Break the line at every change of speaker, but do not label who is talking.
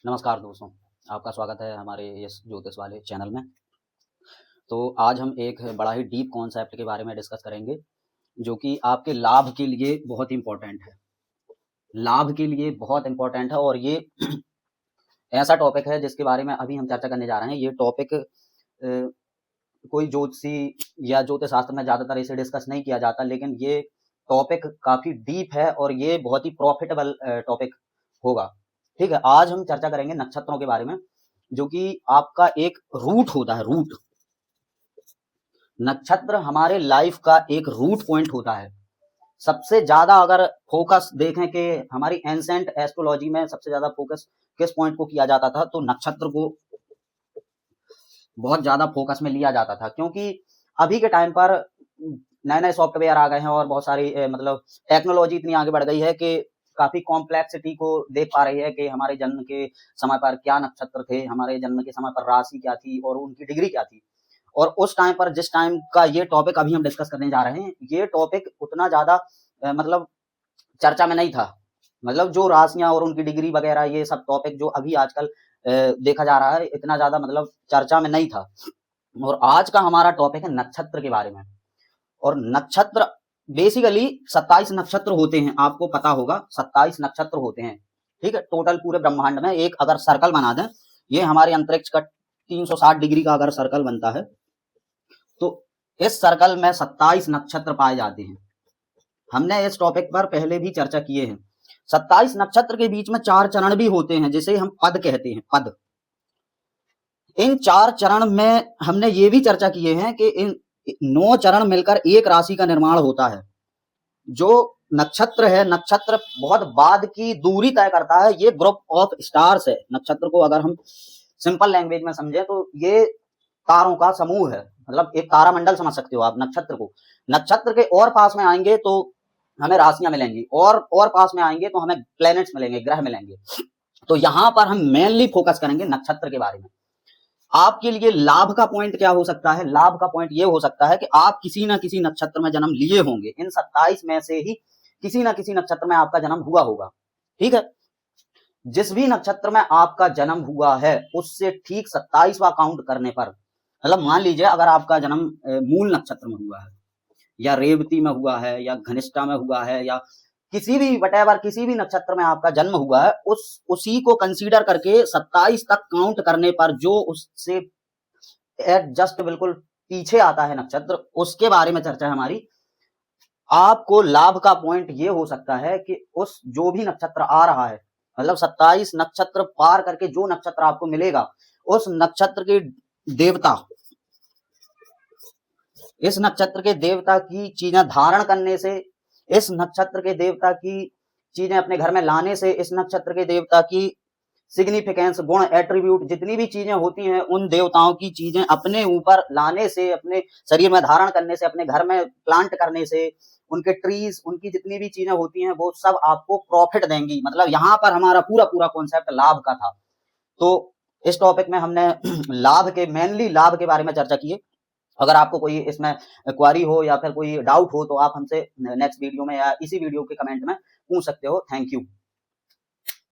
नमस्कार दोस्तों, आपका स्वागत है हमारे इस ज्योतिष वाले चैनल में। तो आज हम एक बड़ा ही डीप कॉन्सेप्ट के बारे में डिस्कस करेंगे, जो कि आपके लाभ के लिए बहुत इम्पोर्टेंट है। लाभ के लिए बहुत इम्पोर्टेंट है और ये ऐसा टॉपिक है जिसके बारे में अभी हम चर्चा करने जा रहे हैं। ये टॉपिक कोई ज्योतिषी या ज्योतिष शास्त्र में ज़्यादातर इसे डिस्कस नहीं किया जाता, लेकिन ये टॉपिक काफ़ी डीप है और ये बहुत ही प्रॉफिटेबल टॉपिक होगा। ठीक है, आज हम चर्चा करेंगे नक्षत्रों के बारे में, जो कि आपका एक रूट होता है। रूट नक्षत्र हमारे लाइफ का एक रूट पॉइंट होता है। सबसे ज्यादा अगर फोकस देखें कि हमारी एंसेंट एस्ट्रोलॉजी में सबसे ज्यादा फोकस किस पॉइंट को किया जाता था, तो नक्षत्र को बहुत ज्यादा फोकस में लिया जाता था, क्योंकि अभी के टाइम पर नए नए सॉफ्टवेयर आ गए हैं और बहुत सारी मतलब टेक्नोलॉजी इतनी आगे बढ़ गई है कि काफी कॉम्प्लेक्सिटी को देख पा रही है कि हमारे जन्म के समय पर क्या नक्षत्र थे, हमारे जन्म के समय पर राशि क्या थी और उनकी डिग्री क्या थी। और उस टाइम पर जिस टाइम का ये टॉपिक अभी हम डिस्कस करने जा रहे हैं, ये टॉपिक उतना ज्यादा मतलब चर्चा में नहीं था। मतलब जो राशियां और उनकी डिग्री वगैरह ये सब टॉपिक जो अभी आजकल देखा जा रहा है, इतना ज्यादा मतलब चर्चा में नहीं था। और आज का हमारा टॉपिक है नक्षत्र के बारे में। और नक्षत्र बेसिकली 27 नक्षत्र होते हैं, आपको पता होगा 27 नक्षत्र होते हैं। ठीक है, टोटल पूरे ब्रह्मांड में एक अगर सर्कल बना दें, ये हमारे अंतरिक्ष का 360 डिग्री का अगर सर्कल बनता है, तो इस सर्कल में 27 नक्षत्र पाए जाते हैं। हमने इस टॉपिक पर पहले भी चर्चा किए हैं। 27 नक्षत्र के बीच में 4 चरण भी होते हैं, जिसे हम पद कहते हैं। पद, इन 4 चरण में हमने ये भी चर्चा किए हैं कि इन 9 चरण मिलकर एक राशि का निर्माण होता है। जो नक्षत्र है, नक्षत्र बहुत बाद की दूरी तय करता है। ये ग्रुप ऑफ स्टार्स है। नक्षत्र को अगर हम सिंपल लैंग्वेज में समझे तो ये तारों का समूह है, मतलब एक तारामंडल समझ सकते हो आप नक्षत्र को। नक्षत्र के और पास में आएंगे तो हमें राशियां मिलेंगी, और पास में आएंगे तो हमें प्लैनेट्स मिलेंगे, ग्रह मिलेंगे। तो यहां पर हम मेनली फोकस करेंगे नक्षत्र के बारे में। आपके लिए लाभ का पॉइंट क्या हो सकता है? लाभ का पॉइंट ये हो सकता है कि आप किसी ना किसी नक्षत्र में जन्म लिए होंगे। इन 27 में से ही किसी ना किसी नक्षत्र में आपका जन्म हुआ होगा। ठीक है, जिस भी नक्षत्र में आपका जन्म हुआ है उससे ठीक 27वां काउंट करने पर, मतलब मान लीजिए अगर आपका जन्म मूल नक्षत्र में हुआ है, या रेवती में हुआ है, या घनिष्ठा में हुआ है, या किसी भी वटेवर किसी भी नक्षत्र में आपका जन्म हुआ है, उसी को कंसीडर करके 27 तक काउंट करने पर जो उससे जस्ट बिल्कुल पीछे आता है नक्षत्र, उसके बारे में चर्चा है हमारी। आपको लाभ का पॉइंट ये हो सकता है कि उस जो भी नक्षत्र आ रहा है, मतलब 27 नक्षत्र पार करके जो नक्षत्र आपको मिलेगा, उस नक्षत्र के देवता, इस नक्षत्र के देवता की चीजें धारण करने से, इस नक्षत्र के देवता की चीजें अपने घर में लाने से, इस नक्षत्र के देवता की सिग्निफिकेंस, गुण, एट्रीब्यूट, जितनी भी चीजें होती हैं, उन देवताओं की चीजें अपने ऊपर लाने से, अपने शरीर में धारण करने से, अपने घर में प्लांट करने से, उनके ट्रीज, उनकी जितनी भी चीजें होती हैं, वो सब आपको प्रॉफिट देंगी। मतलब यहाँ पर हमारा पूरा पूरा कॉन्सेप्ट लाभ का था। तो इस टॉपिक में हमने लाभ के, मेनली लाभ के बारे में चर्चा की है। अगर आपको कोई इसमें क्वारी हो या फिर कोई डाउट हो तो आप हमसे नेक्स्ट वीडियो में या इसी वीडियो के कमेंट में पूछ सकते हो। Thank you.